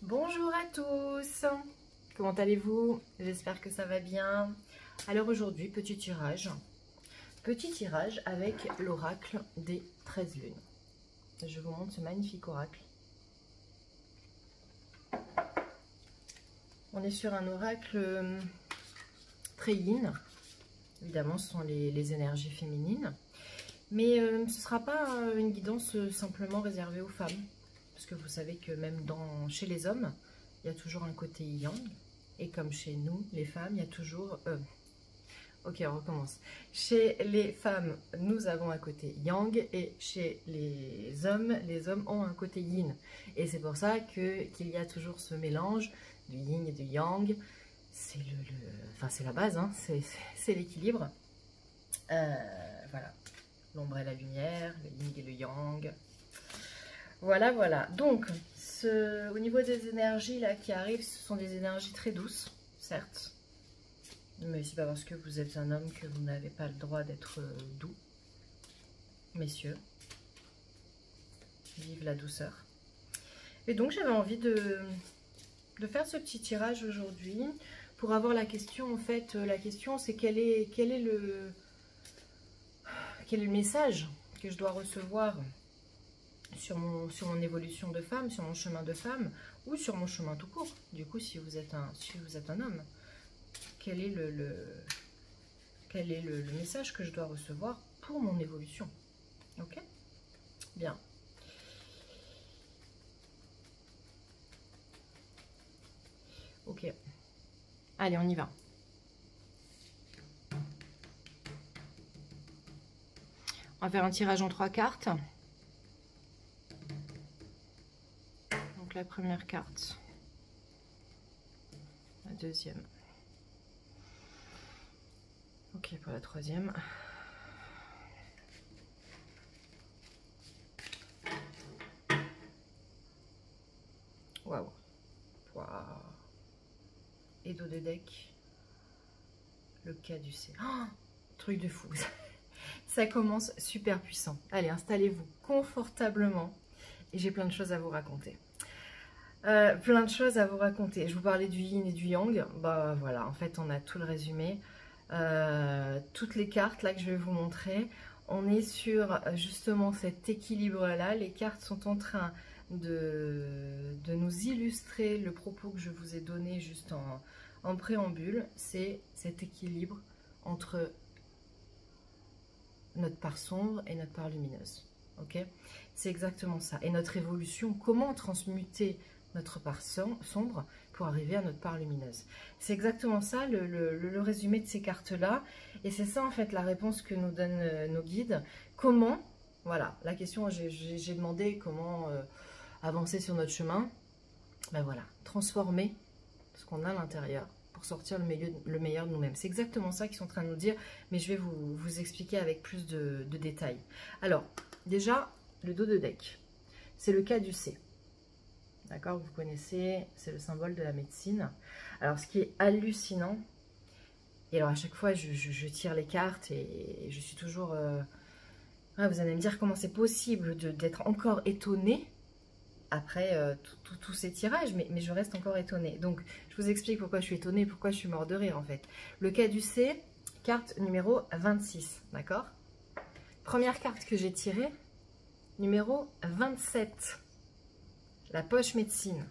Bonjour à tous, comment allez-vous? J'espère que ça va bien. Alors aujourd'hui, petit tirage avec l'oracle des 13 lunes. Je vous montre ce magnifique oracle. On est sur un oracle très yin, évidemment ce sont les énergies féminines, mais ce ne sera pas une guidance simplement réservée aux femmes. Parce que vous savez que même chez les hommes, il y a toujours un côté yang. Et comme chez nous, les femmes, il y a toujours... Ok, on recommence. Chez les femmes, nous avons un côté yang. Et chez les hommes ont un côté yin. Et c'est pour ça qu'il y a toujours ce mélange du yin et du yang. C'est enfin, c'est la base, hein, c'est l'équilibre. Voilà. L'ombre et la lumière, le yin et le yang. Voilà, voilà. Donc, au niveau des énergies là qui arrivent, ce sont des énergies très douces, certes. Mais c'est pas parce que vous êtes un homme que vous n'avez pas le droit d'être doux. Messieurs, vive la douceur. Et donc, j'avais envie de faire ce petit tirage aujourd'hui pour avoir la question. En fait, la question, c'est quel est le message que je dois recevoir sur mon évolution de femme, sur mon chemin de femme, ou sur mon chemin tout court. Du coup, si vous êtes un homme, quel est le message que je dois recevoir pour mon évolution? Ok? Bien. Ok. Allez, on y va. On va faire un tirage en 3 cartes. Donc la première carte, la deuxième, ok pour la troisième, waouh, et dos de deck, le caducé, oh, truc de fou, ça commence super puissant. Allez, installez-vous confortablement et j'ai plein de choses à vous raconter. Je vous parlais du yin et du yang. Bah voilà, en fait on a tout le résumé. Toutes les cartes là que je vais vous montrer, on est sur justement cet équilibre là. Les cartes sont en train de nous illustrer le propos que je vous ai donné juste en préambule. C'est cet équilibre entre notre part sombre et notre part lumineuse. Ok, c'est exactement ça. Et notre évolution, comment transmuter notre part sombre pour arriver à notre part lumineuse. C'est exactement ça le résumé de ces cartes-là. Et c'est ça en fait la réponse que nous donnent nos guides. Comment, voilà, la question, j'ai demandé comment avancer sur notre chemin. Ben voilà, transformer ce qu'on a à l'intérieur pour sortir le meilleur de nous-mêmes. C'est exactement ça qu'ils sont en train de nous dire, mais je vais vous expliquer avec plus de détails. Alors, déjà, le dos de deck, c'est le caducé. D'accord, vous connaissez, c'est le symbole de la médecine. Alors, ce qui est hallucinant, et alors à chaque fois, je tire les cartes et je suis toujours... vous allez me dire comment c'est possible d'être encore étonnée après tous ces tirages, mais je reste encore étonnée. Donc, je vous explique pourquoi je suis étonnée, pourquoi je suis mort de rire, en fait. Le caducé, carte numéro 26, d'accord? Première carte que j'ai tirée, numéro 27. La poche médecine.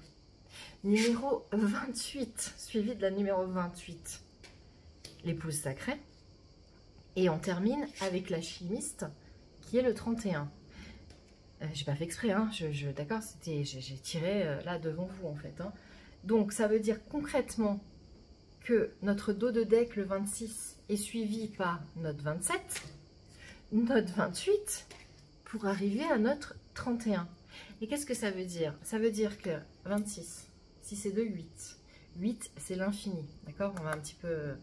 Numéro 28, suivi de la numéro 28. L'épouse sacrée. Et on termine avec la chimiste, qui est le 31. J'ai pas fait exprès, hein. D'accord, j'ai tiré là devant vous, en fait. Hein. Donc, ça veut dire concrètement que notre dos de deck, le 26, est suivi par notre 27, notre 28, pour arriver à notre 31. Et qu'est-ce que ça veut dire? Ça veut dire que 26, si c'est de 8, 8 c'est l'infini, d'accord? On va un petit peu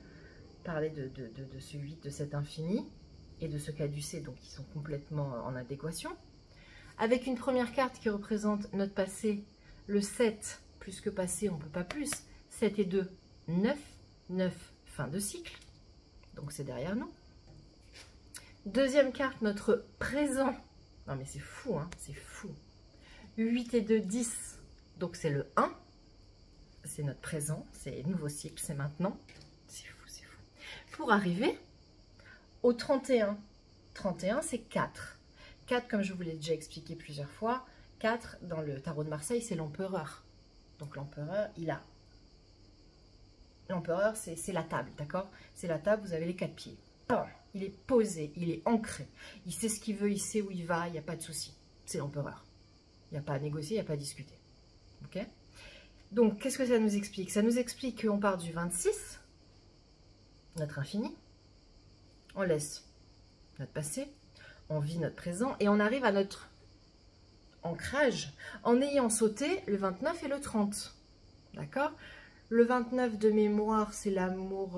parler de ce 8, de cet infini, et de ce caducé, donc qui sont complètement en adéquation. Avec une première carte qui représente notre passé, le 7, plus que passé, on ne peut pas plus. 7 et 2, 9, 9, fin de cycle, donc c'est derrière nous. Deuxième carte, notre présent. Non mais c'est fou, hein, c'est fou. 8 et 2, 10, donc c'est le 1. c'est notre présent, c'est nouveau cycle, c'est maintenant. C'est fou, c'est fou. Pour arriver au 31. 31, c'est 4. 4, comme je vous l'ai déjà expliqué plusieurs fois, 4, dans le tarot de Marseille, c'est l'empereur. Donc l'empereur, il a... L'empereur, c'est la table, d'accord? C'est la table, vous avez les 4 pieds. Il est posé, il est ancré. Il sait ce qu'il veut, il sait où il va, il n'y a pas de souci. C'est l'empereur. Il n'y a pas à négocier, il n'y a pas à discuter. Ok? Donc, qu'est-ce que ça nous explique? Ça nous explique qu'on part du 26, notre infini. On laisse notre passé, on vit notre présent et on arrive à notre ancrage en ayant sauté le 29 et le 30. D'accord? Le 29 de mémoire, c'est l'amour,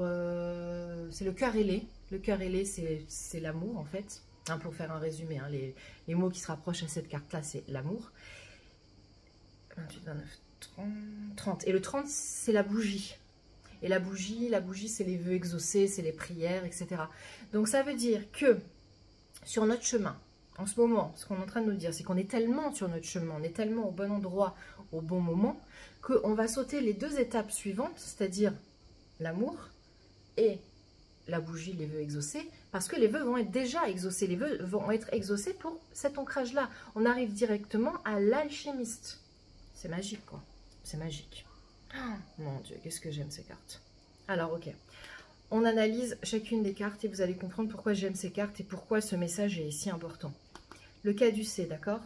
c'est le cœur ailé. Le cœur ailé, c'est l'amour en fait. Hein, pour faire un résumé, hein, les mots qui se rapprochent à cette carte-là, c'est l'amour. 28, 29, 30. Et le 30, c'est la bougie. Et la bougie, c'est les vœux exaucés, c'est les prières, etc. Donc ça veut dire que sur notre chemin, en ce moment, ce qu'on est en train de nous dire, c'est qu'on est tellement sur notre chemin, on est tellement au bon endroit, au bon moment, qu'on va sauter les 2 étapes suivantes, c'est-à-dire l'amour et la bougie, les vœux exaucés, parce que les vœux vont être déjà exaucés, les vœux vont être exaucés pour cet ancrage-là. On arrive directement à l'alchimiste. C'est magique, quoi. C'est magique. Oh, mon Dieu, qu'est-ce que j'aime ces cartes. Alors, ok. On analyse chacune des cartes et vous allez comprendre pourquoi j'aime ces cartes et pourquoi ce message est si important. Le caducée, d'accord?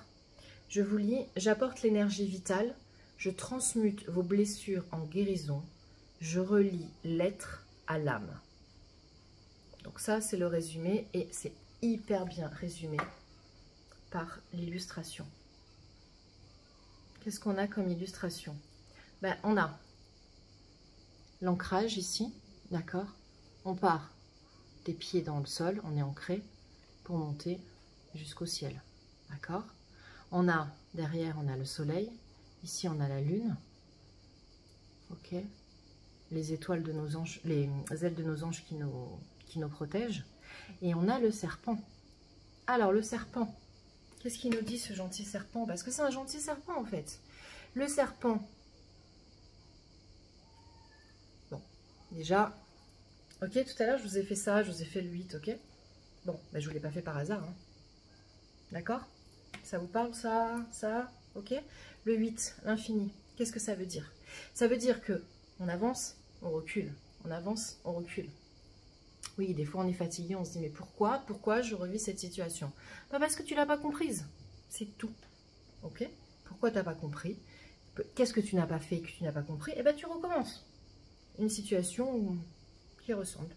Je vous lis. J'apporte l'énergie vitale. Je transmute vos blessures en guérison. Je relie l'être à l'âme. Donc ça, c'est le résumé et c'est hyper bien résumé par l'illustration. Qu'est-ce qu'on a comme illustration? Ben, on a l'ancrage ici, d'accord? On part des pieds dans le sol, on est ancré pour monter jusqu'au ciel, d'accord? On a, derrière, on a le soleil, ici on a la lune, ok? Les étoiles de nos anges, les ailes de nos anges qui nous protègent, et on a le serpent. Alors, le serpent, qu'est-ce qu'il nous dit ce gentil serpent? Parce que c'est un gentil serpent en fait. Le serpent, bon, déjà, ok, tout à l'heure je vous ai fait ça, je vous ai fait le 8, ok? Bon, ben, je ne vous l'ai pas fait par hasard, hein. D'accord? Ça vous parle ça, ok? Le 8, l'infini, qu'est-ce que ça veut dire? Ça veut dire que on avance, on recule, on avance, on recule. Oui, des fois on est fatigué, on se dit mais pourquoi je revis cette situation? Pas parce que tu l'as pas comprise, c'est tout, ok? Pourquoi tu n'as pas compris? Qu'est-ce que tu n'as pas fait, que tu n'as pas compris? Eh bien, tu recommences. Une situation qui ressemble.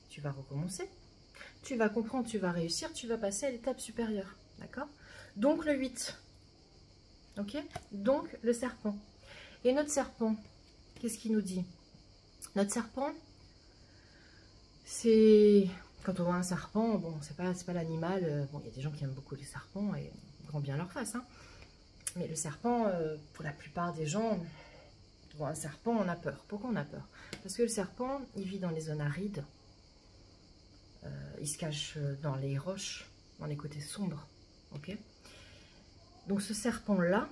Tu vas recommencer. Tu vas comprendre, tu vas réussir, tu vas passer à l'étape supérieure. D'accord? Donc, le 8. Ok? Donc, le serpent. Et notre serpent, qu'est-ce qu'il nous dit? Notre serpent, c'est... Quand on voit un serpent, bon, c'est pas l'animal... Bon, il y a des gens qui aiment beaucoup les serpents et grand bien leur face, hein. Mais le serpent, pour la plupart des gens, on voit un serpent, on a peur. Pourquoi on a peur? Parce que le serpent, il vit dans les zones arides. Il se cache dans les roches, dans les côtés sombres. Ok? Donc ce serpent-là,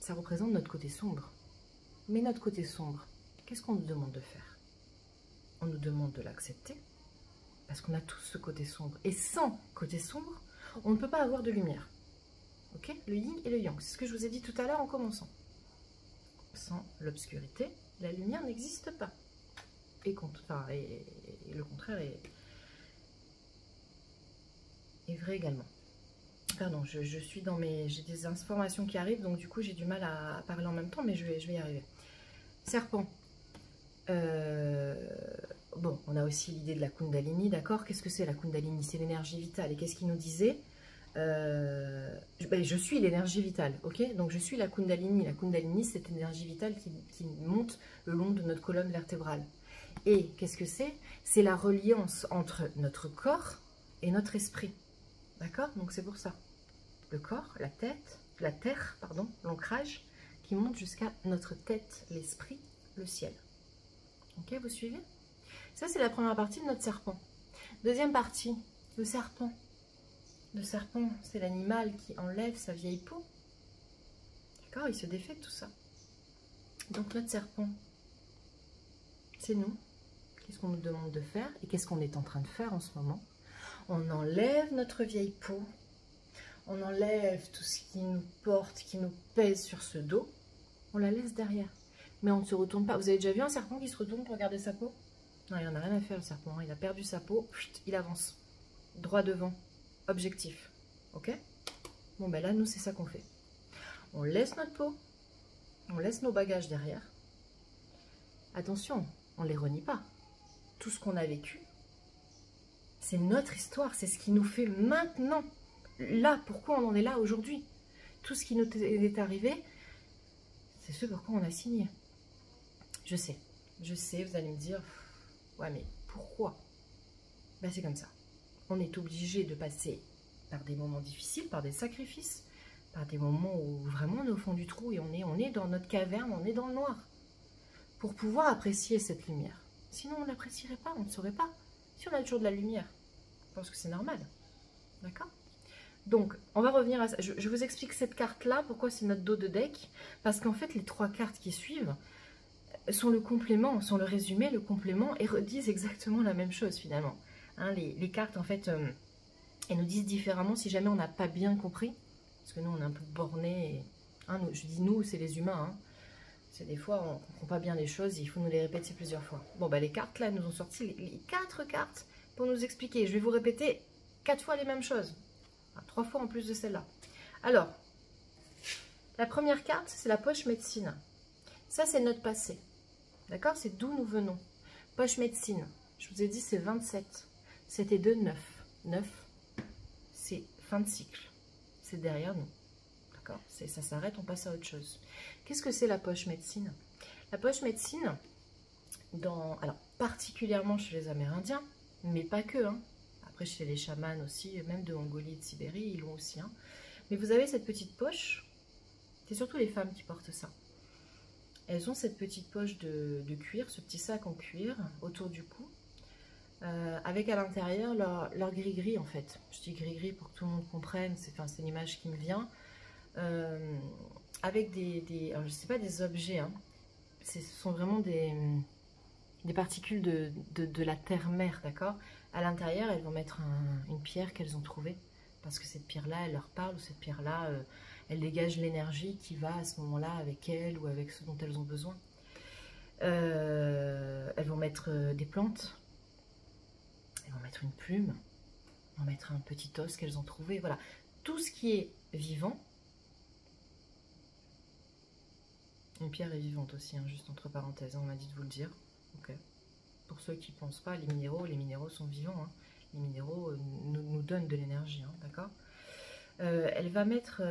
ça représente notre côté sombre. Mais notre côté sombre, qu'est-ce qu'on nous demande de faire? On nous demande de l'accepter. Parce qu'on a tous ce côté sombre. Et sans côté sombre, on ne peut pas avoir de lumière. Ok, le yin et le yang, c'est ce que je vous ai dit tout à l'heure en commençant. Sans l'obscurité, la lumière n'existe pas. Et le contraire est vrai également. Pardon, je suis dans mes... J'ai des informations qui arrivent, donc du coup j'ai du mal à parler en même temps, mais je vais y arriver. Serpent. Bon, on a aussi l'idée de la Kundalini, d'accord? Qu'est-ce que c'est la Kundalini? C'est l'énergie vitale. Et qu'est-ce qu'il nous disait? Je suis l'énergie vitale, ok? Donc je suis la Kundalini. La Kundalini, c'est cette énergie vitale qui monte le long de notre colonne vertébrale. Et qu'est-ce que c'est? C'est la reliance entre notre corps et notre esprit, d'accord? Donc c'est pour ça. Le corps, la terre, pardon, l'ancrage qui monte jusqu'à notre tête, l'esprit, le ciel. Ok, vous suivez? Ça, c'est la première partie de notre serpent. Deuxième partie, le serpent. Le serpent, c'est l'animal qui enlève sa vieille peau. D'accord? Il se défait de tout ça. Donc notre serpent, c'est nous. Qu'est-ce qu'on nous demande de faire? Et qu'est-ce qu'on est en train de faire en ce moment? On enlève notre vieille peau. On enlève tout ce qui nous porte, qui nous pèse sur ce dos. On la laisse derrière. Mais on ne se retourne pas. Vous avez déjà vu un serpent qui se retourne pour regarder sa peau? Non, il n'en a rien à faire, le serpent. Il a perdu sa peau. Il avance. Droit devant. Objectif. Ok? Bon, ben là, nous, c'est ça qu'on fait. On laisse notre peau. On laisse nos bagages derrière. Attention, on ne les renie pas. Tout ce qu'on a vécu, c'est notre histoire. C'est ce qui nous fait maintenant. Là, pourquoi on en est là aujourd'hui? Tout ce qui nous est arrivé, c'est ce pourquoi on a signé. Je sais, vous allez me dire, ouais, mais pourquoi? Ben, c'est comme ça. On est obligé de passer par des moments difficiles, par des sacrifices, par des moments où vraiment on est au fond du trou et on est dans notre caverne, on est dans le noir, pour pouvoir apprécier cette lumière. Sinon, on ne l'apprécierait pas, on ne saurait pas. Si on a toujours de la lumière, je pense que c'est normal. D'accord? Donc, on va revenir à ça. Je vous explique cette carte-là, pourquoi c'est notre dos de deck. Parce qu'en fait, les 3 cartes qui suivent sont le complément, sont le résumé, le complément, et redisent exactement la même chose finalement. Hein, les cartes, en fait, elles nous disent différemment si jamais on n'a pas bien compris. Parce que nous, on est un peu bornés. Hein, je dis nous, c'est les humains. Hein. C'est des fois, on ne comprend pas bien les choses, il faut nous les répéter plusieurs fois. Bon, bah, les cartes, là, nous ont sorti les 4 cartes pour nous expliquer. Je vais vous répéter 4 fois les mêmes choses. 3 fois en plus de celle-là. Alors, la première carte, c'est la poche médecine. Ça, c'est notre passé. D'accord? C'est d'où nous venons. Poche médecine, je vous ai dit, c'est 27. C'était de 9. 9, c'est fin de cycle. C'est derrière nous. D'accord? Ça s'arrête, on passe à autre chose. Qu'est-ce que c'est la poche médecine? La poche médecine, alors particulièrement chez les Amérindiens, mais pas que, hein. Après, chez les chamans aussi, même de Mongolie et de Sibérie, ils l'ont aussi. Hein. Mais vous avez cette petite poche, c'est surtout les femmes qui portent ça. Elles ont cette petite poche de cuir, ce petit sac en cuir autour du cou, avec à l'intérieur leur gris-gris en fait. Je dis gris-gris pour que tout le monde comprenne, c'est une image qui me vient. Avec alors je sais pas des objets, hein. Ce sont vraiment des particules de la terre-mère, d'accord? À l'intérieur, elles vont mettre une pierre qu'elles ont trouvée, parce que cette pierre-là, elle leur parle, ou cette pierre-là, elle dégage l'énergie qui va à ce moment-là avec elles, ou avec ce dont elles ont besoin. Elles vont mettre des plantes, elles vont mettre une plume, elles vont mettre un petit os qu'elles ont trouvé, voilà. Tout ce qui est vivant, une pierre est vivante aussi, hein, juste entre parenthèses, on m'a dit de vous le dire, ok. Pour ceux qui ne pensent pas, les minéraux sont vivants. Hein. Les minéraux nous donnent de l'énergie, hein, d'accord? Elle va mettre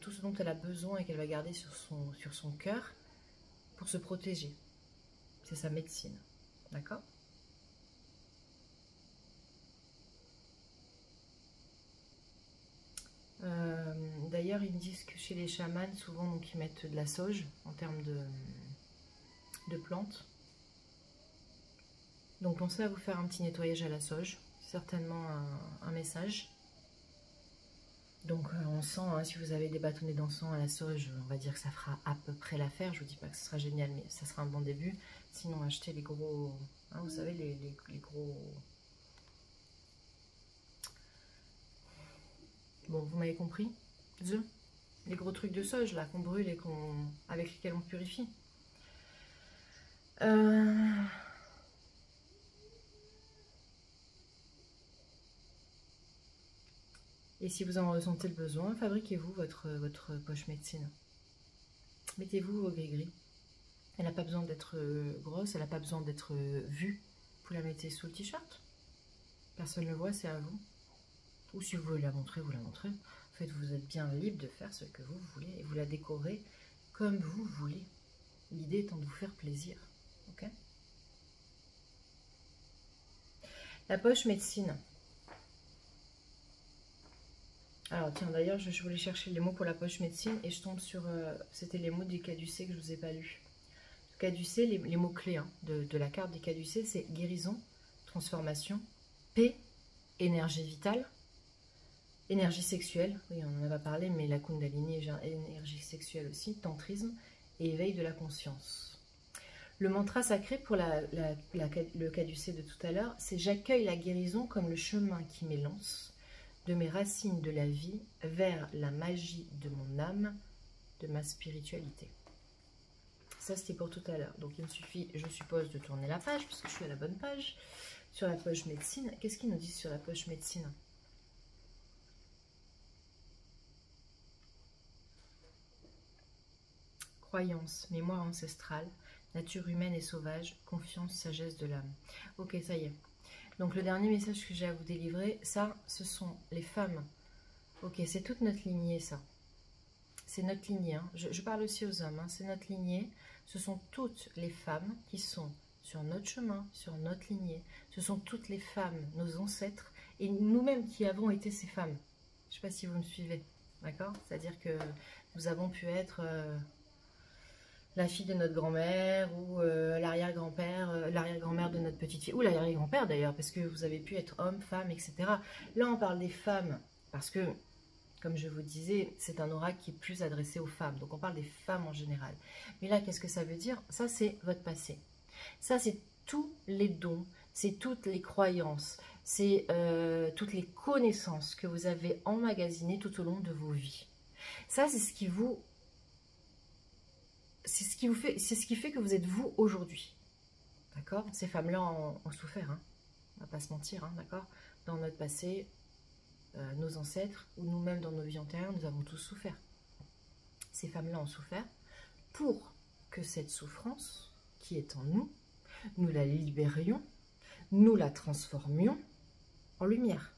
tout ce dont elle a besoin et qu'elle va garder sur son cœur pour se protéger. C'est sa médecine, d'accord? D'ailleurs, ils me disent que chez les chamans, souvent, donc, ils mettent de la sauge en termes de plantes. Donc pensez à vous faire un petit nettoyage à la sauge, certainement un message. Donc on sent, hein, si vous avez des bâtonnets d'encens à la sauge, on va dire que ça fera à peu près l'affaire. Je ne vous dis pas que ce sera génial, mais ça sera un bon début. Sinon achetez les gros, hein, vous savez, les gros... Bon, vous m'avez compris? Les gros trucs de sauge là qu'on brûle et avec lesquels on purifie. Et si vous en ressentez le besoin, fabriquez-vous votre poche médecine. Mettez-vous vos gris-gris. Elle n'a pas besoin d'être grosse, elle n'a pas besoin d'être vue. Vous la mettez sous le t-shirt. Personne ne le voit, c'est à vous. Ou si vous voulez la montrer, vous la montrez. En fait, vous êtes bien libre de faire ce que vous voulez et vous la décorez comme vous voulez. L'idée étant de vous faire plaisir. Ok ? La poche médecine. Alors tiens, d'ailleurs, je voulais chercher les mots pour la poche médecine et je tombe sur... c'était les mots des caducées que je ne vous ai pas lus. Caducées, les mots-clés hein, de la carte des caducées, c'est guérison, transformation, paix, énergie vitale, Énergie sexuelle, oui, on en a pas parlé, mais la Kundalini est énergie sexuelle aussi, tantrisme et éveil de la conscience. Le mantra sacré pour le caducée de tout à l'heure, c'est « J'accueille la guérison comme le chemin qui m'élance de mes racines de la vie vers la magie de mon âme, de ma spiritualité. » Ça, c'était pour tout à l'heure. Donc, il me suffit, je suppose, de tourner la page, puisque je suis à la bonne page. Sur la poche médecine, qu'est-ce qu'ils nous disent sur la poche médecine? Croyance, mémoire ancestrale, nature humaine et sauvage, confiance, sagesse de l'âme. Ok, ça y est. Donc, le dernier message que j'ai à vous délivrer, ça, ce sont les femmes. Ok, c'est toute notre lignée, ça. C'est notre lignée. Hein. Je parle aussi aux hommes. Hein. C'est notre lignée. Ce sont toutes les femmes qui sont sur notre chemin, sur notre lignée. Ce sont toutes les femmes, nos ancêtres, et nous-mêmes qui avons été ces femmes. Je ne sais pas si vous me suivez. D'accord? C'est-à-dire que nous avons pu être la fille de notre grand-mère ou l'arrière-grand-père, l'arrière-grand-mère de notre petite fille, ou l'arrière-grand-père d'ailleurs, parce que vous avez pu être homme, femme, etc. Là, on parle des femmes, parce que, comme je vous disais, c'est un oracle qui est plus adressé aux femmes. Donc, on parle des femmes en général. Mais là, qu'est-ce que ça veut dire? Ça, c'est votre passé. Ça, c'est tous les dons, c'est toutes les croyances, c'est toutes les connaissances que vous avez emmagasinées tout au long de vos vies. Ça, c'est ce qui vous... C'est ce qui fait que vous êtes vous aujourd'hui. D'accord? Ces femmes-là ont souffert, hein. On va pas se mentir, hein, d'accord? Dans notre passé, nos ancêtres, ou nous-mêmes dans nos vies antérieures, nous avons tous souffert. Ces femmes-là ont souffert pour que cette souffrance qui est en nous, nous la libérions, nous la transformions en lumière.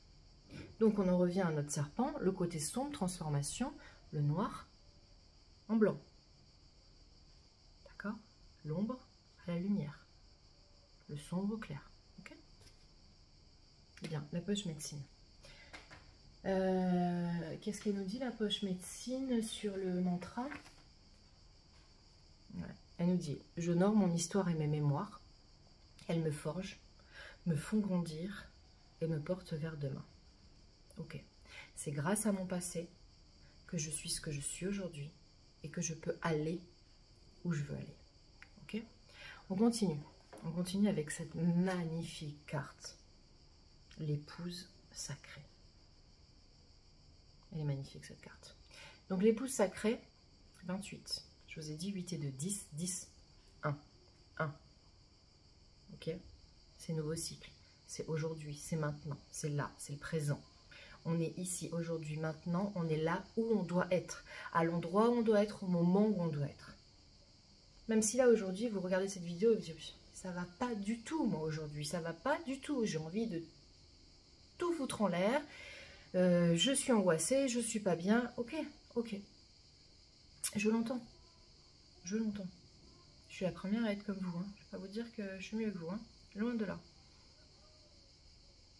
Donc on en revient à notre serpent, le côté sombre, transformation, le noir en blanc. D'accord? L'ombre à la lumière, le sombre au clair. Ok? Bien, la poche médecine. Qu'est-ce qu'elle nous dit, la poche médecine, sur le mantra? Ouais. Elle nous dit « J'honore mon histoire et mes mémoires. Elles me forgent, me font grandir et me portent vers demain. » Ok. C'est grâce à mon passé que je suis ce que je suis aujourd'hui et que je peux aller où je veux aller. Ok? On continue. On continue avec cette magnifique carte. L'épouse sacrée. Elle est magnifique, cette carte. Donc, l'épouse sacrée, 28. Je vous ai dit 8 et 2, 10, 10, 1. 1. Ok? C'est nouveau cycle. C'est aujourd'hui, c'est maintenant, c'est là, c'est le présent. On est ici, aujourd'hui, maintenant. On est là où on doit être. À l'endroit où on doit être, au moment où on doit être. Même si là, aujourd'hui, vous regardez cette vidéo et vous dites, ça va pas du tout, moi, aujourd'hui. Ça va pas du tout. J'ai envie de tout foutre en l'air. Je suis angoissée, je suis pas bien. Ok, ok. Je l'entends. Je l'entends. Je suis la première à être comme vous. Hein. Je vais pas vous dire que je suis mieux que vous. Hein. Loin de là.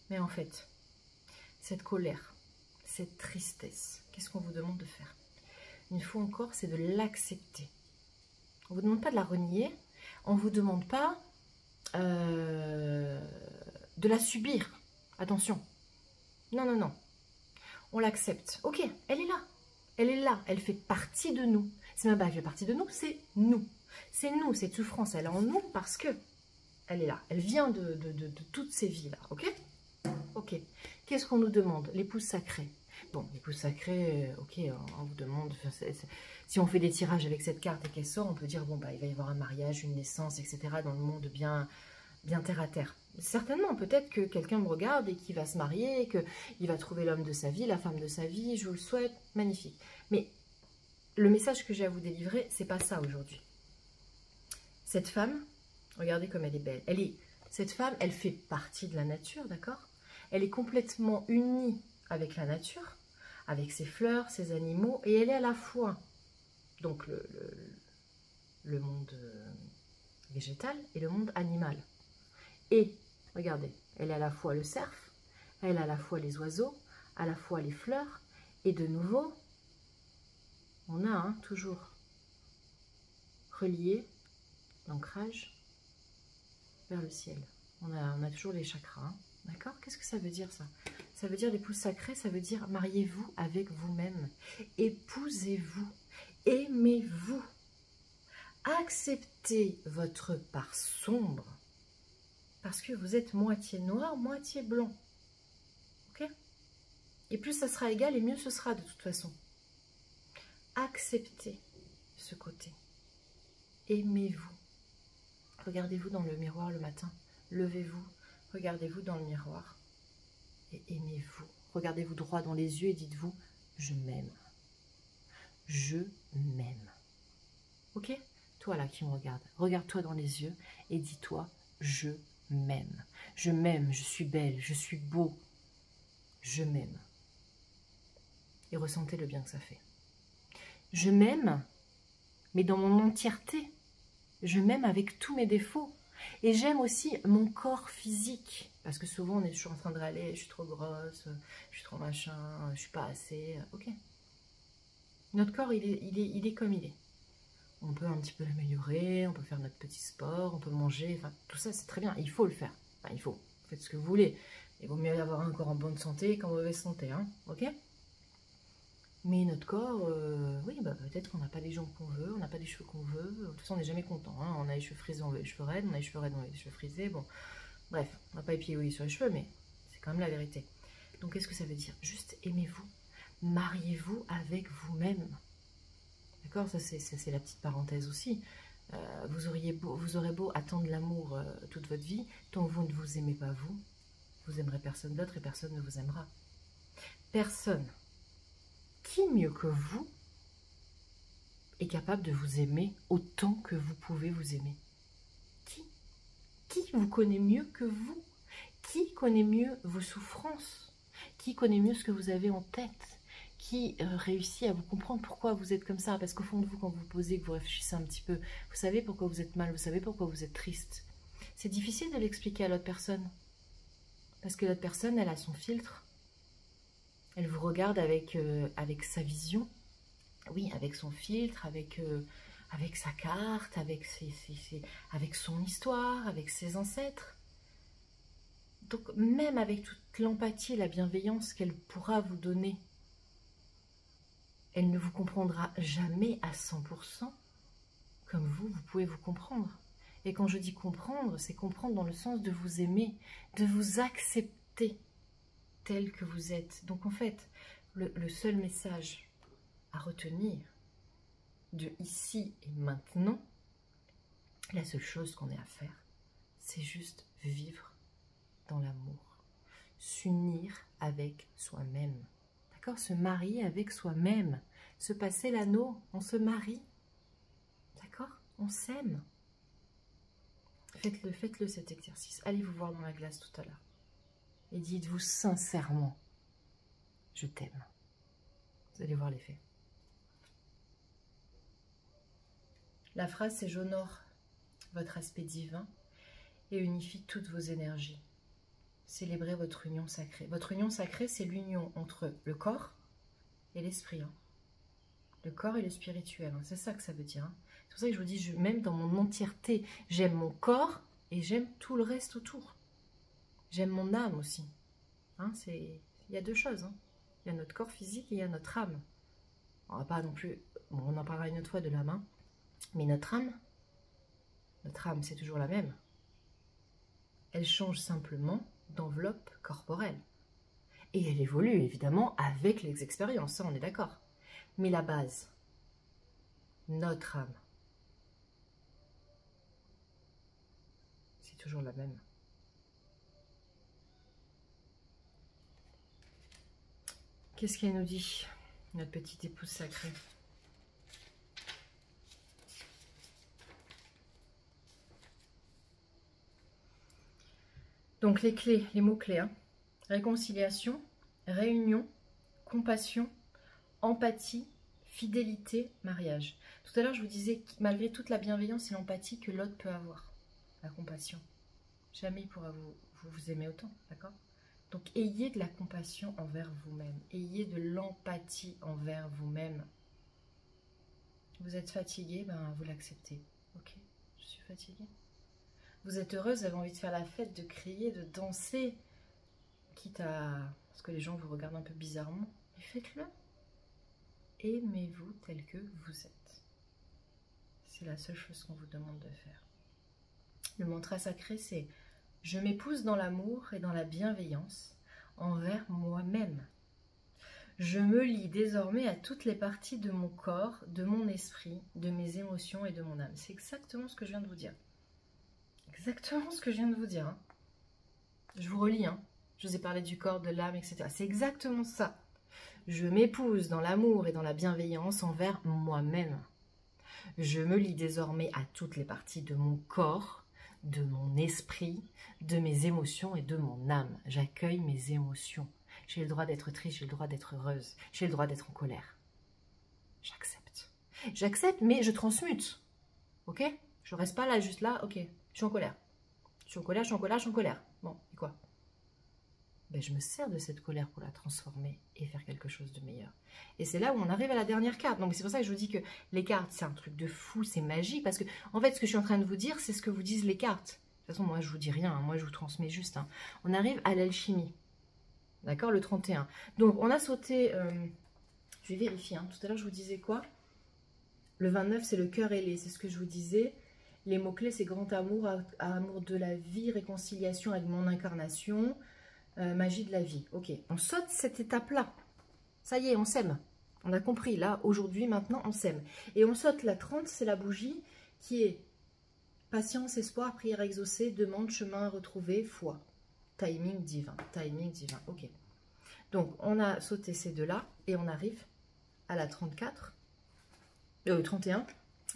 Mais en fait, cette colère, cette tristesse, qu'est-ce qu'on vous demande de faire? Une fois encore, c'est de l'accepter. On ne vous demande pas de la renier. On ne vous demande pas de la subir. Attention. Non, non, non. On l'accepte. Ok, elle est là. Elle est là. Elle fait partie de nous. C'est même pas elle fait partie de nous, c'est nous. C'est nous, cette souffrance. Elle est en nous parce que elle est là. Elle vient de toutes ces vies-là. Ok? Ok. Qu'est-ce qu'on nous demande? L'épouse sacrée. Bon, l'épouse sacrée, ok, on vous demande... Si on fait des tirages avec cette carte et qu'elle sort, on peut dire, bon, bah, il va y avoir un mariage, une naissance, etc. dans le monde bien terre à terre. Certainement, peut-être que quelqu'un me regarde et qu'il va se marier, qu'il va trouver l'homme de sa vie, la femme de sa vie, je vous le souhaite, magnifique. Mais le message que j'ai à vous délivrer, c'est pas ça aujourd'hui. Cette femme, regardez comme elle est belle. Cette femme, elle fait partie de la nature, d'accord? Elle est complètement unie avec la nature, avec ses fleurs, ses animaux, et elle est à la fois donc le monde végétal et le monde animal. Et, regardez, elle est à la fois le cerf, elle est à la fois les oiseaux, à la fois les fleurs, et de nouveau, on a toujours relié l'ancrage vers le ciel. On a toujours les chakras, D'accord? Qu'est-ce que ça veut dire ça? Ça veut dire l'épouse sacrée, ça veut dire mariez-vous avec vous-même. Épousez-vous. Aimez-vous. Acceptez votre part sombre. Parce que vous êtes moitié noir, moitié blanc. Ok? Et plus ça sera égal, et mieux ce sera de toute façon. Acceptez ce côté. Aimez-vous. Regardez-vous dans le miroir le matin. Levez-vous. Regardez-vous dans le miroir. Et aimez-vous. Regardez-vous droit dans les yeux et dites-vous, je m'aime. Je m'aime. Ok? Toi là qui me regarde, regarde-toi dans les yeux et dis-toi, je m'aime. Je m'aime, je suis belle, je suis beau. Je m'aime. Et ressentez le bien que ça fait. Je m'aime, mais dans mon entièreté. Je m'aime avec tous mes défauts. Et j'aime aussi mon corps physique. Parce que souvent, on est toujours en train de râler, je suis trop grosse, je suis trop machin, je suis pas assez. Ok. Notre corps, il est comme il est. On peut un petit peu l'améliorer, on peut faire notre petit sport, on peut manger. Enfin, tout ça, c'est très bien. Il faut le faire. Enfin, il faut. Faites ce que vous voulez. Il vaut mieux avoir un corps en bonne santé qu'en mauvaise santé. Hein, ok? Mais notre corps, oui, bah, peut-être qu'on n'a pas les jambes qu'on veut, on n'a pas les cheveux qu'on veut. De toute façon, on n'est jamais content. Hein. On a les cheveux frisés, on veut les cheveux raides. On a les cheveux raides, on veut les cheveux frisés. Bon, bref, on n'a pas épiouillé sur les cheveux, mais c'est quand même la vérité. Donc, qu'est-ce que ça veut dire? Juste aimez-vous. Mariez-vous avec vous-même. D'accord? Ça, c'est la petite parenthèse aussi. Vous aurez beau attendre l'amour toute votre vie, tant que vous ne vous aimez pas vous aimerez personne d'autre et personne ne vous aimera. Personne. Qui mieux que vous est capable de vous aimer autant que vous pouvez vous aimer? Qui vous connaît mieux que vous? Qui connaît mieux vos souffrances? Qui connaît mieux ce que vous avez en tête? Qui réussit à vous comprendre pourquoi vous êtes comme ça? Parce qu'au fond de vous, quand vous posez, que vous réfléchissez un petit peu, vous savez pourquoi vous êtes mal, vous savez pourquoi vous êtes triste. C'est difficile de l'expliquer à l'autre personne. Parce que l'autre personne, elle a son filtre. Elle vous regarde avec sa vision. Oui, avec son filtre, avec sa carte, avec son histoire, avec ses ancêtres. Donc, même avec toute l'empathie et la bienveillance qu'elle pourra vous donner, elle ne vous comprendra jamais à 100% comme vous pouvez vous comprendre. Et quand je dis comprendre, c'est comprendre dans le sens de vous aimer, de vous accepter tel que vous êtes. Donc en fait, le seul message à retenir de ici et maintenant, la seule chose qu'on ait à faire, c'est juste vivre dans l'amour, s'unir avec soi-même, d'accord? Se marier avec soi-même, se passer l'anneau, on se marie, d'accord? On s'aime. Faites-le cet exercice. Allez vous voir dans la glace tout à l'heure et dites-vous sincèrement, je t'aime. Vous allez voir l'effet. La phrase, c'est « J'honore votre aspect divin et unifie toutes vos énergies. Célébrez votre union sacrée. » Votre union sacrée, c'est l'union entre le corps et l'esprit. Hein. Le corps et le spirituel. Hein. C'est ça que ça veut dire. Hein. C'est pour ça que je vous dis, même dans mon entièreté, j'aime mon corps et j'aime tout le reste autour. J'aime mon âme aussi. Hein, il y a deux choses. Hein. Il y a notre corps physique et il y a notre âme. On va pas non plus... Bon, on en parlera une autre fois de l'âme. Hein. Mais notre âme, c'est toujours la même. Elle change simplement d'enveloppe corporelle. Et elle évolue, évidemment, avec les expériences. Ça, on est d'accord. Mais la base, notre âme, c'est toujours la même. Qu'est-ce qu'elle nous dit, notre petite épouse sacrée? Donc les clés, les mots-clés, hein. Réconciliation, réunion, compassion, empathie, fidélité, mariage. Tout à l'heure, je vous disais que malgré toute la bienveillance et l'empathie que l'autre peut avoir, la compassion, jamais il pourra vous aimer autant, d'accord? Donc, ayez de la compassion envers vous-même. Ayez de l'empathie envers vous-même. Vous êtes fatigué, ben vous l'acceptez. Ok, je suis fatiguée. Vous êtes heureuse, vous avez envie de faire la fête, de crier, de danser, quitte à ce que les gens vous regardent un peu bizarrement, mais faites-le. Aimez-vous tel que vous êtes. C'est la seule chose qu'on vous demande de faire. Le mantra sacré, c'est « Je m'épouse dans l'amour et dans la bienveillance envers moi-même. Je me lie désormais à toutes les parties de mon corps, de mon esprit, de mes émotions et de mon âme. » C'est exactement ce que je viens de vous dire. Exactement ce que je viens de vous dire. Hein. Je vous relis. Hein. Je vous ai parlé du corps, de l'âme, etc. C'est exactement ça. Je m'épouse dans l'amour et dans la bienveillance envers moi-même. Je me lie désormais à toutes les parties de mon corps, de mon esprit, de mes émotions et de mon âme. J'accueille mes émotions. J'ai le droit d'être triste, j'ai le droit d'être heureuse, j'ai le droit d'être en colère. J'accepte. J'accepte, mais je transmute. Ok? Je ne reste pas là, juste là, ok, je suis en colère. Je suis en colère, je suis en colère, je suis en colère. Bon, et quoi? Ben, je me sers de cette colère pour la transformer et faire quelque chose de meilleur. Et c'est là où on arrive à la dernière carte. Donc c'est pour ça que je vous dis que les cartes, c'est un truc de fou, c'est magique. Parce que, en fait, ce que je suis en train de vous dire, c'est ce que vous disent les cartes. De toute façon, moi, je vous dis rien. Hein, moi, je vous transmets juste. Hein. On arrive à l'alchimie. D'accord, le 31. Donc, on a sauté... je vais vérifier. Hein. Tout à l'heure, je vous disais quoi? Le 29, c'est le cœur ailé. C'est ce que je vous disais. Les mots-clés, c'est grand amour, amour de la vie, réconciliation avec mon incarnation... magie de la vie. Ok, on saute cette étape-là. Ça y est, on s'aime. On a compris, là, aujourd'hui, maintenant, on s'aime. Et on saute la 30, c'est la bougie qui est patience, espoir, prière exaucée, demande, chemin retrouvé, foi. Timing divin, timing divin. Ok. Donc, on a sauté ces deux-là et on arrive à la 34. 31.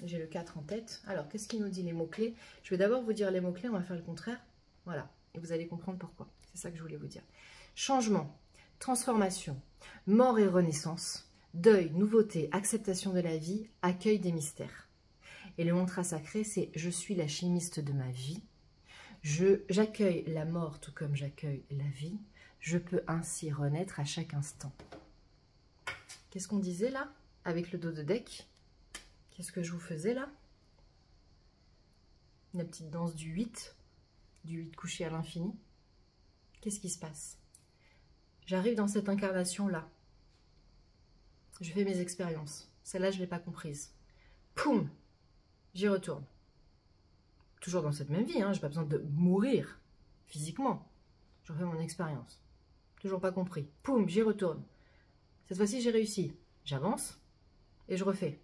J'ai le 4 en tête. Alors, qu'est-ce qu'il nous dit les mots-clés? Je vais d'abord vous dire les mots-clés, on va faire le contraire. Voilà. Et vous allez comprendre pourquoi. C'est ça que je voulais vous dire. Changement, transformation, mort et renaissance, deuil, nouveauté, acceptation de la vie, accueil des mystères. Et le mantra sacré, c'est « Je suis la chimiste de ma vie. J'accueille la mort tout comme j'accueille la vie. Je peux ainsi renaître à chaque instant. » Qu'est-ce qu'on disait là, avec le dos de deck? Qu'est-ce que je vous faisais là? La petite danse du 8 couché à l'infini. Qu'est-ce qui se passe? J'arrive dans cette incarnation-là. Je fais mes expériences. Celle-là, je ne l'ai pas comprise. Poum! J'y retourne. Toujours dans cette même vie, hein, je n'ai pas besoin de mourir physiquement. Je refais mon expérience. Toujours pas compris. Poum! J'y retourne. Cette fois-ci, j'ai réussi. J'avance et je refais.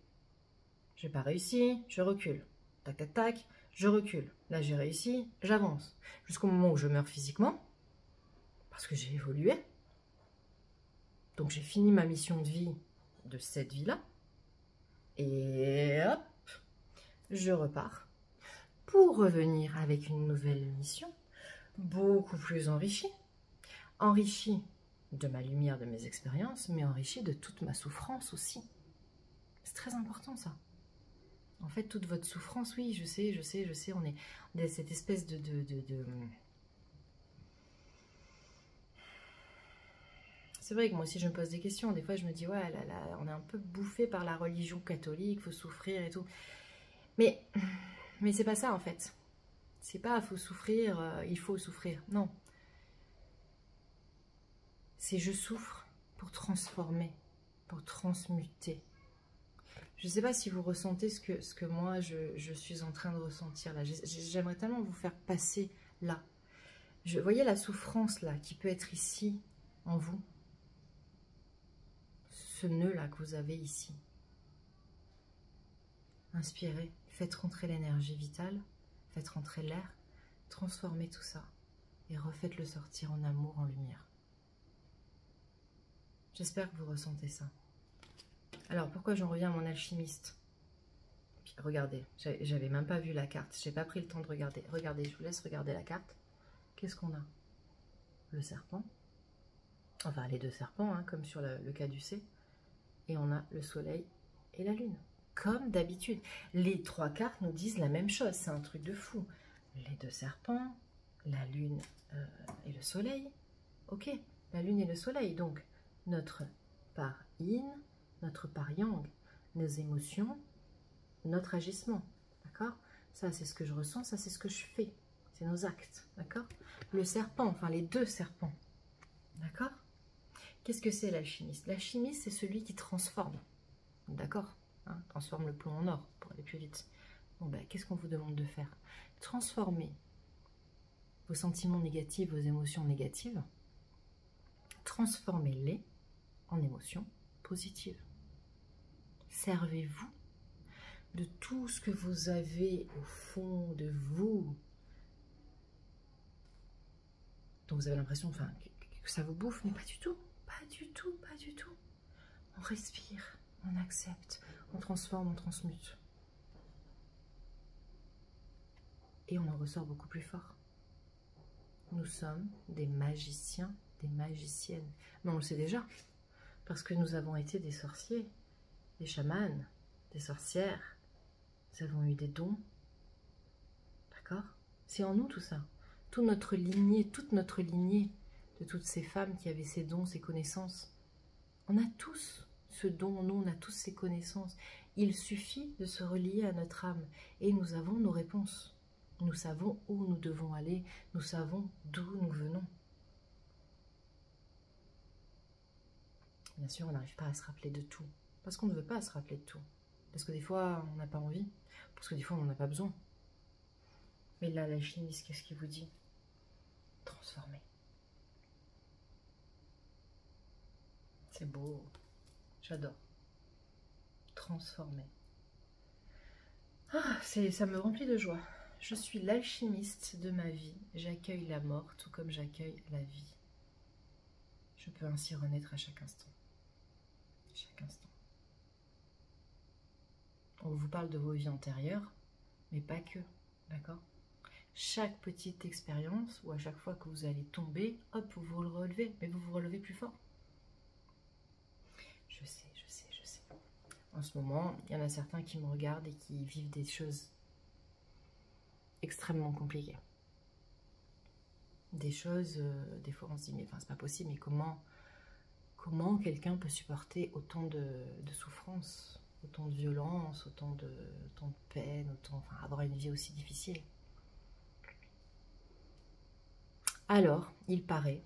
Je n'ai pas réussi, je recule. Tac, tac, tac, je recule. Là, j'ai réussi, j'avance. Jusqu'au moment où je meurs physiquement. Parce que j'ai évolué. Donc j'ai fini ma mission de vie de cette vie-là. Et hop, je repars. Pour revenir avec une nouvelle mission, beaucoup plus enrichie. Enrichie de ma lumière, de mes expériences, mais enrichie de toute ma souffrance aussi. C'est très important ça. En fait, toute votre souffrance, oui, je sais, on est cette espèce de C'est vrai que moi aussi je me pose des questions. Des fois je me dis, ouais, là, on est un peu bouffé par la religion catholique, faut souffrir et tout. Mais c'est pas ça en fait. C'est pas faut souffrir, il faut souffrir. Non. C'est je souffre pour transformer, pour transmuter. Je ne sais pas si vous ressentez ce que moi je suis en train de ressentir là. J'aimerais tellement vous faire passer là. Voyez la souffrance là qui peut être ici en vous. Ce nœud là que vous avez ici. Inspirez, faites rentrer l'énergie vitale, faites rentrer l'air, transformez tout ça et refaites-le sortir en amour, en lumière. J'espère que vous ressentez ça. Alors pourquoi j'en reviens à mon alchimiste? Puis, regardez, j'avais même pas vu la carte, j'ai pas pris le temps de regarder. Regardez, je vous laisse regarder la carte. Qu'est-ce qu'on a? Le serpent, enfin les deux serpents, hein, comme sur le caducée. Et on a le soleil et la lune. Comme d'habitude. Les trois cartes nous disent la même chose. C'est un truc de fou. Les deux serpents, la lune et le soleil. Ok, la lune et le soleil. Donc, notre part yin, notre part yang, nos émotions, notre agissement. D'accord? Ça, c'est ce que je ressens. Ça, c'est ce que je fais. C'est nos actes. D'accord? Le serpent, enfin les deux serpents. D'accord? Qu'est-ce que c'est l'alchimiste? L'alchimiste, c'est celui qui transforme. D'accord, hein, transforme le plomb en or pour aller plus vite. Bon, ben, qu'est-ce qu'on vous demande de faire? Transformer vos sentiments négatifs, vos émotions négatives, transformez-les en émotions positives. Servez-vous de tout ce que vous avez au fond de vous, dont vous avez l'impression que ça vous bouffe, mais pas du tout, pas du tout, pas du tout. On respire, on accepte, on transforme, on transmute. Et on en ressort beaucoup plus fort. Nous sommes des magiciens, des magiciennes. Mais on le sait déjà, parce que nous avons été des sorciers, des chamans, des sorcières. Nous avons eu des dons. D'accord? C'est en nous tout ça. Toute notre lignée de toutes ces femmes qui avaient ces dons, ces connaissances. On a tous ce don en nous, on a tous ces connaissances. Il suffit de se relier à notre âme et nous avons nos réponses. Nous savons où nous devons aller, nous savons d'où nous venons. Bien sûr, on n'arrive pas à se rappeler de tout, parce qu'on ne veut pas se rappeler de tout. Parce que des fois, on n'a pas envie, parce que des fois, on n'en a pas besoin. Mais là, l'alchimiste, qu'est-ce qu'il vous dit? Transformer. C'est beau, j'adore. Transformer. Ah, ça me remplit de joie. Je suis l'alchimiste de ma vie. J'accueille la mort tout comme j'accueille la vie. Je peux ainsi renaître à chaque instant. Chaque instant. On vous parle de vos vies antérieures, mais pas que, d'accord? Chaque petite expérience, ou à chaque fois que vous allez tomber, hop, vous vous relevez, mais vous vous relevez plus fort. Je sais, je sais, je sais. En ce moment, il y en a certains qui me regardent et qui vivent des choses extrêmement compliquées. Des choses, des fois on se dit, mais enfin, c'est pas possible, mais comment quelqu'un peut supporter autant de souffrance, autant de violence, autant de peine, enfin, avoir une vie aussi difficile? Alors, il paraît,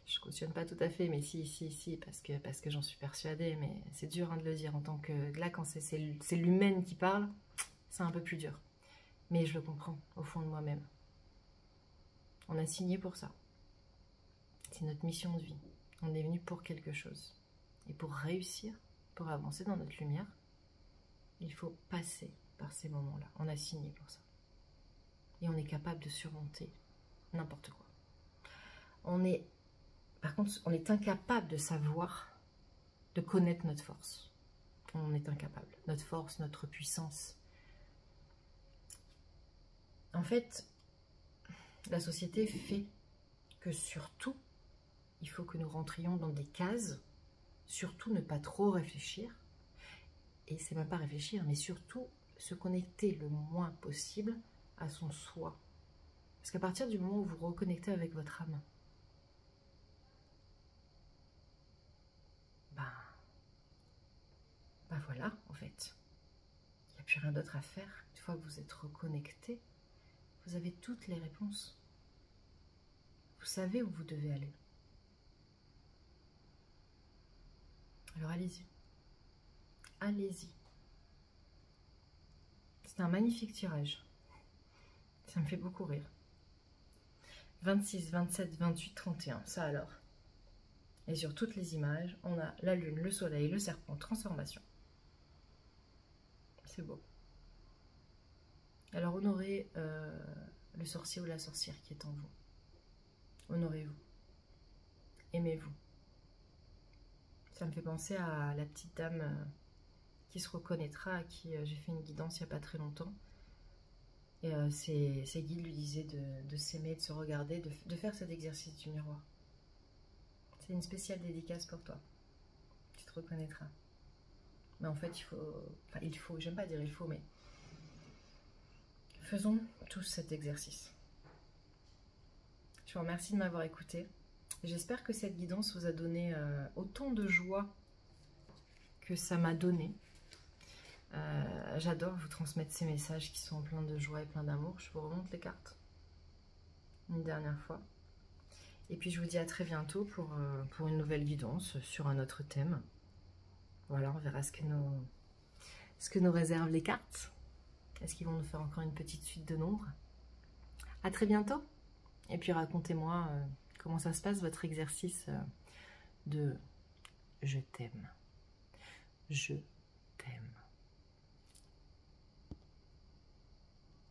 je ne cautionne pas tout à fait, mais si, parce que j'en suis persuadée, mais c'est dur de le dire en tant que... Là, quand c'est l'humaine qui parle, c'est un peu plus dur. Mais je le comprends au fond de moi-même. On a signé pour ça. C'est notre mission de vie. On est venu pour quelque chose. Et pour réussir, pour avancer dans notre lumière, il faut passer par ces moments-là. On a signé pour ça. Et on est capable de surmonter n'importe quoi. Par contre, on est incapable de savoir, de connaître notre force. On est incapable. Notre force, notre puissance. En fait, la société fait que surtout, il faut que nous rentrions dans des cases, surtout ne pas trop réfléchir, et c'est même pas réfléchir, mais surtout se connecter le moins possible à son soi. Parce qu'à partir du moment où vous vous reconnectez avec votre âme, ben voilà, en fait. Il n'y a plus rien d'autre à faire. Une fois que vous êtes reconnecté, vous avez toutes les réponses. Vous savez où vous devez aller. Alors allez-y. Allez-y. C'est un magnifique tirage. Ça me fait beaucoup rire. 26, 27, 28, 31. Ça alors. Et sur toutes les images, on a la lune, le soleil, le serpent, transformation. C'est beau. Alors honorez le sorcier ou la sorcière qui est en vous. Honorez-vous. Aimez-vous. Ça me fait penser à la petite dame qui se reconnaîtra, à qui j'ai fait une guidance il n'y a pas très longtemps. Et ses guides lui disaient de s'aimer, de se regarder, de faire cet exercice du miroir. C'est une spéciale dédicace pour toi. Tu te reconnaîtras. Mais en fait, j'aime pas dire il faut, mais faisons tous cet exercice. Je vous remercie de m'avoir écouté. J'espère que cette guidance vous a donné autant de joie que ça m'a donné. J'adore vous transmettre ces messages qui sont pleins de joie et pleins d'amour. Je vous remonte les cartes une dernière fois. Et puis je vous dis à très bientôt pour une nouvelle guidance sur un autre thème. Voilà, on verra ce que nous réservent les cartes. Est-ce qu'ils vont nous faire encore une petite suite de nombres? À très bientôt. Et puis racontez-moi comment ça se passe votre exercice de je t'aime. Je t'aime.